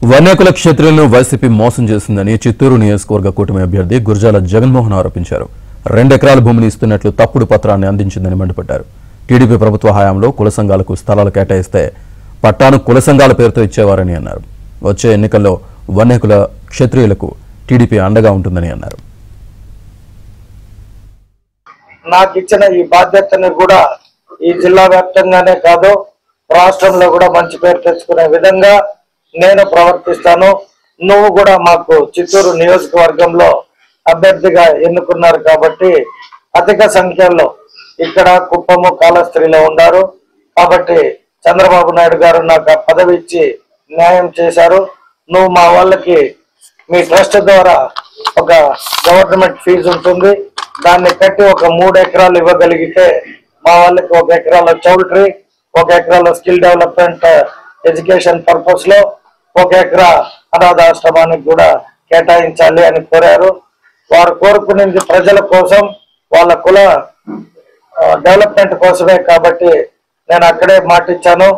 Vanyakula క్షేత్రులను YCP మోసం చేసిందని చిత్తూరు నియోజకవర్గ కూటమి అభ్యర్థి గురజాల జగన్మోహన్ ఆరోపించారు. 2 ఎకరాల భూమిని ఇస్తున్నట్లు తప్పుడు పత్రాన్ని అందించిందని మండిపడ్డారు. టీడీపీ ప్రభుత్వ హయాంలో కుల సంఘాలకు స్థలాలు కేటాయిస్తే పట్టాను కుల సంఘాల పేరుతో ఇచ్చేవారని అన్నారు. వచ్చే ఎన్నికల్లో వన్యకుల క్షత్రియులకు టీడీపీ అండగా ఉంటుందని అన్నారు. నాకు ఇచ్చిన ఈ బాధ్యతని కూడా ఈ జిల్లా వ్యాప్తంగానే కాదు రాష్ట్రంలో కూడా మంచి పేరు తెచ్చుకునే విధంగా నేను ప్రవర్తిస్తాను. నువ్వు కూడా మాకు చిత్తూరు నియోజకవర్గంలో అభ్యర్థిగా ఎన్నుకున్నారు కాబట్టి అధిక సంఖ్యలో ఇక్కడ కుప్పము కాళహస్తిలో ఉన్నారు కాబట్టి చంద్రబాబు నాయుడు గారు నాకు పదవి ఇచ్చి న్యాయం చేశారు. నువ్వు మా వాళ్ళకి మీ ట్రస్ట్ ద్వారా ఒక గవర్నమెంట్ ఫీజు ఉంటుంది, దాన్ని కట్టి ఒక 3 ఎకరాలు ఇవ్వగలిగితే మా వాళ్ళకి 1 ఎకరాల చౌల్ట్రీ, 1 ఎకరాల స్కిల్ డెవలప్మెంట్ ఎడ్యుకేషన్ పర్పస్ లో 1 ఎకరా అనాథాశ్రమానికి కూడా కేటాయించాలి అని కోరారు. వారు కోరుకునేది ప్రజల కోసం, వాళ్ళ కుల డెవలప్మెంట్ కోసమే కాబట్టి నేను అక్కడే మాటిచ్చాను.